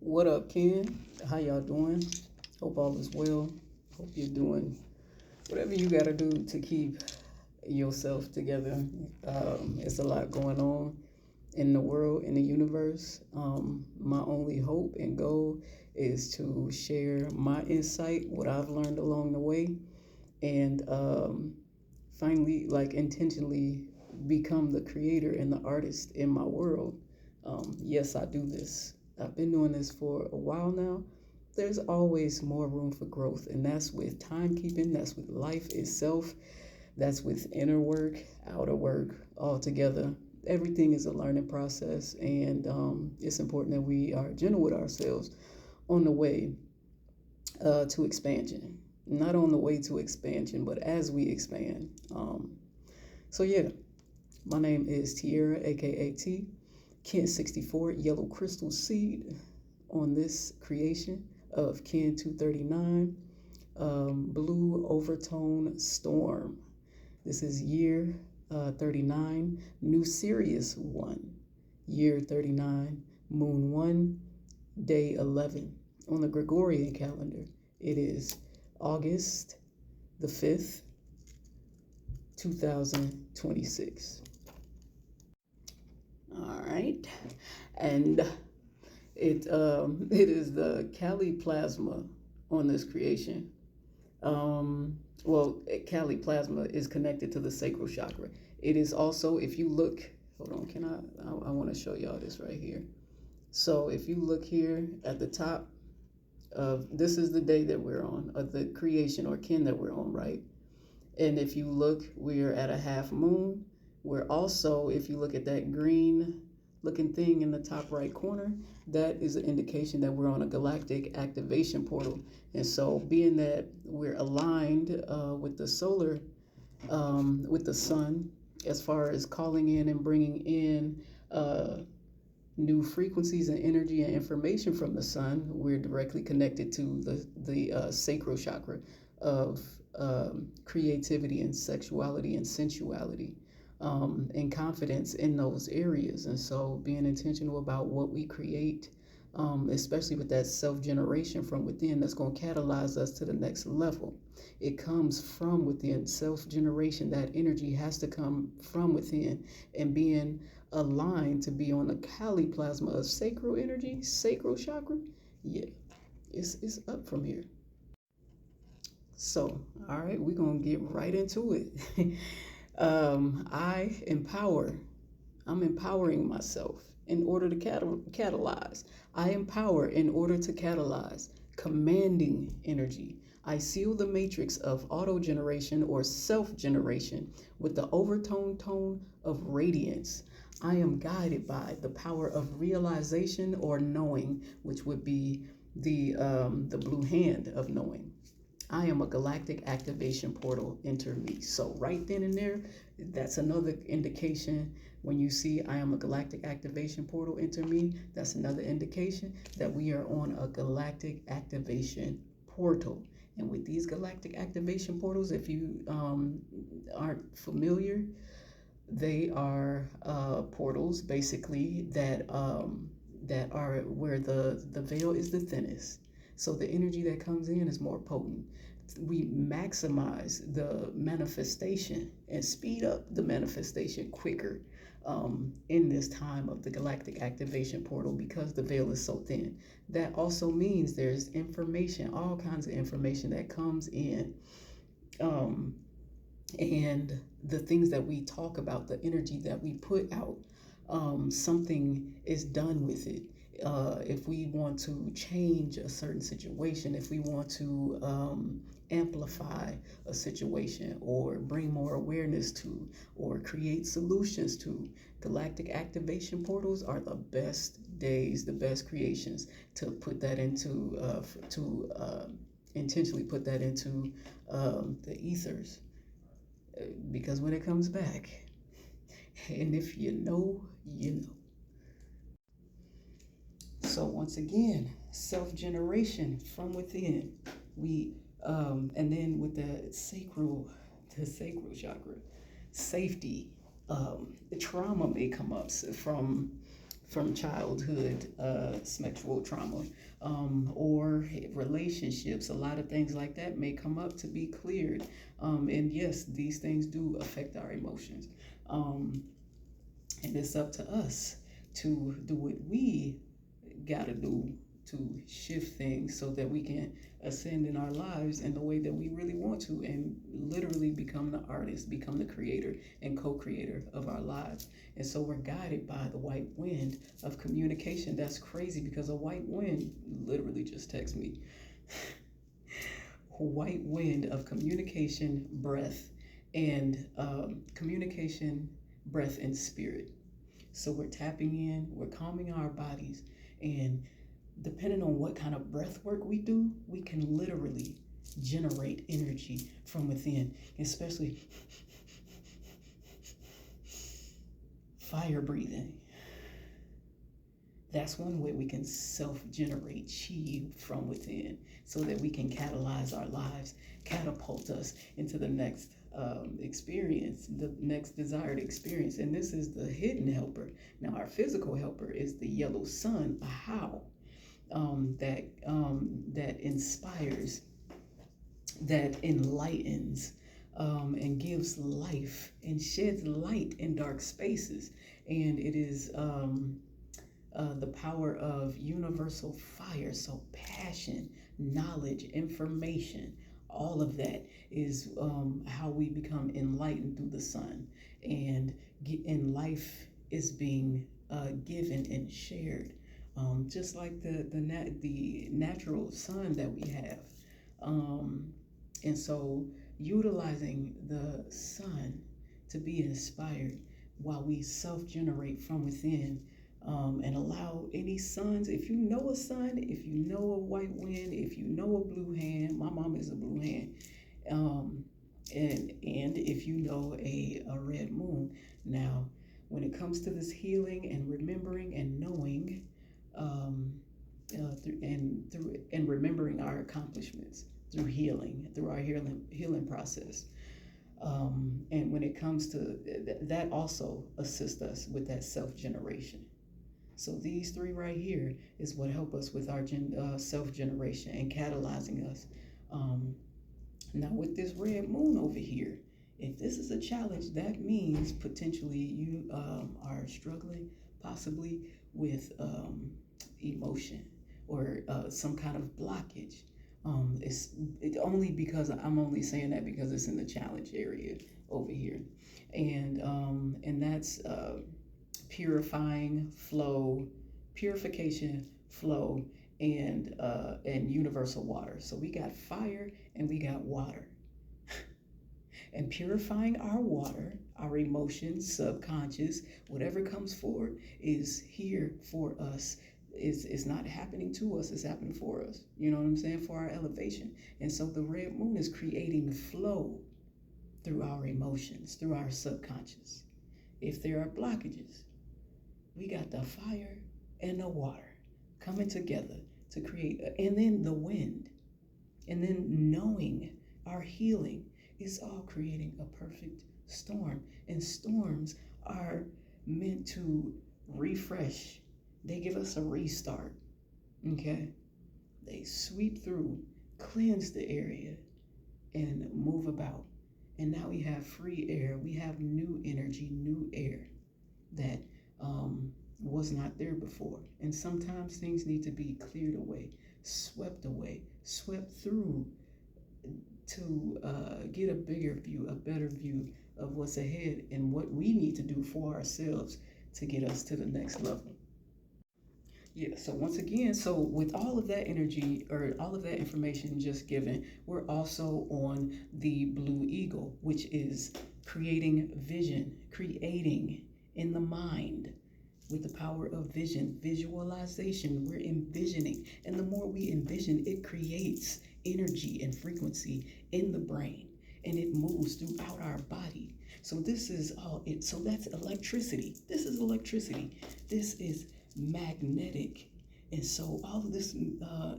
What up, Ken? How y'all doing? Hope all is well. Hope you're doing whatever you got to do to keep yourself together. It's a lot going on in the world, in the universe. My only hope and goal is to share my insight, what I've learned along the way, and finally, like, intentionally become the creator and the artist in my world. Yes, I do this. I've been doing this for a while now. There's always more room for growth, and that's with timekeeping, that's with life itself, that's with inner work, outer work, all together. Everything is a learning process, and it's important that we are gentle with ourselves on the way to expansion. Not on the way to expansion, but as we expand. So, yeah, my name is Tierra, aka T, Ken 64, Yellow Crystal Seed, on this creation of Ken 239, Blue Overtone Storm. This is year 39, New Sirius 1, year 39, Moon 1, day 11. On the Gregorian calendar, it is August the 5th, 2026. All right. And it is the Kali plasma on this creation. Kali plasma is connected to the sacral chakra. It is also, if you look, hold on, I want to show y'all this right here. So if you look here at the top of, this is the day that we're on, of the creation or kin that we're on, right? And if you look, we're at a half moon. We're also, if you look at that green looking thing in the top right corner, that is an indication that we're on a galactic activation portal. And so being that we're aligned with the solar, with the sun, as far as calling in and bringing in new frequencies and energy and information from the sun, we're directly connected to the sacral chakra of creativity and sexuality and sensuality, and confidence in those areas. And so being intentional about what we create, especially with that self-generation from within, that's going to catalyze us to the next level. It comes from within. Self-generation, that energy has to come from within, and being aligned to be on the Kali plasma of sacral energy, sacral chakra. Yeah, it's up from here. So, all right, we're going to get right into it. I'm empowering myself in order to catalyze. I empower in order to catalyze. Commanding energy. I seal the matrix of auto-generation or self-generation with the overtone tone of radiance. I am guided by the power of realization or knowing, which would be the blue hand of knowing. I am a galactic activation portal. Enter me. So right then and there, that's another indication. When you see I am a galactic activation portal, enter me, that's another indication that we are on a galactic activation portal. And with these galactic activation portals, if you aren't familiar, they are portals basically that are where the veil is the thinnest. So the energy that comes in is more potent. We maximize the manifestation and speed up the manifestation quicker in this time of the galactic activation portal because the veil is so thin. That also means there's information, all kinds of information that comes in. And the things that we talk about, the energy that we put out, something is done with it. If we want to change a certain situation, if we want to amplify a situation or bring more awareness to or create solutions to, galactic activation portals are the best days, the best creations to put that into, intentionally put that into the ethers. Because when it comes back, and if you know, you know. So once again, self-generation from within. And then with the sacral chakra, safety. The trauma may come up from from childhood sexual trauma, or relationships. A lot of things like that may come up to be cleared. And yes, these things do affect our emotions. And it's up to us to do what we got to do to shift things so that we can ascend in our lives in the way that we really want to, and literally become the artist, become the creator and co-creator of our lives. And so we're guided by the white wind of communication. That's crazy because a white wind literally just texted me. White wind of communication, breath, and communication, breath, and spirit. So we're tapping in, we're calming our bodies, and depending on what kind of breath work we do, we can literally generate energy from within, especially fire breathing. That's one way we can self-generate chi from within so that we can catalyze our lives, catapult us into the next experience, the next desired experience. And this is the hidden helper. Now, our physical helper is the yellow sun, a how, that inspires, that enlightens, and gives life and sheds light in dark spaces. And it is the power of universal fire. So passion, knowledge, information, all of that is how we become enlightened through the sun. And life is being given and shared, just like the natural sun that we have. And so utilizing the sun to be inspired while we self-generate from within, and allow any suns, if you know a sun, if you know a white wind, if you know a blue hand, my mom is a blue hand, and if you know a red moon. Now, when it comes to this healing and remembering and knowing, and remembering our accomplishments through healing, through our healing process. And when it comes to that also assists us with that self-generation. So these three right here is what help us with our self-generation and catalyzing us. Now with this red moon over here, if this is a challenge, that means potentially you are struggling possibly with emotion or some kind of blockage. It's only because I'm only saying that because it's in the challenge area over here, and that's purification, flow, and universal water. So we got fire and we got water. And purifying our water, our emotions, subconscious, whatever comes forward is here for us. It's not happening to us, it's happening for us. You know what I'm saying? For our elevation. And so the red moon is creating flow through our emotions, through our subconscious. If there are blockages, we got the fire and the water coming together to create, and then the wind, and then knowing our healing is all creating a perfect storm. And storms are meant to refresh. They give us a restart, okay? They sweep through, cleanse the area, and move about. And now we have free air. We have new energy, new air that was not there before. And sometimes things need to be cleared away, swept through to get a bigger view, a better view of what's ahead and what we need to do for ourselves to get us to the next level. Yeah, so once again, so with all of that energy or all of that information just given, we're also on the Blue Eagle, which is creating vision, creating in the mind with the power of vision, visualization. We're envisioning. And the more we envision, it creates energy and frequency in the brain, and it moves throughout our body. So this is all it. So that's electricity. This is electricity. This is magnetic. And so all of this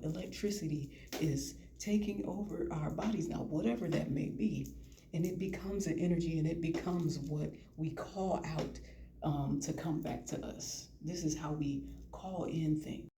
electricity is taking over our bodies now, whatever that may be. And it becomes an energy, and it becomes what we call out to come back to us. This is how we call in things.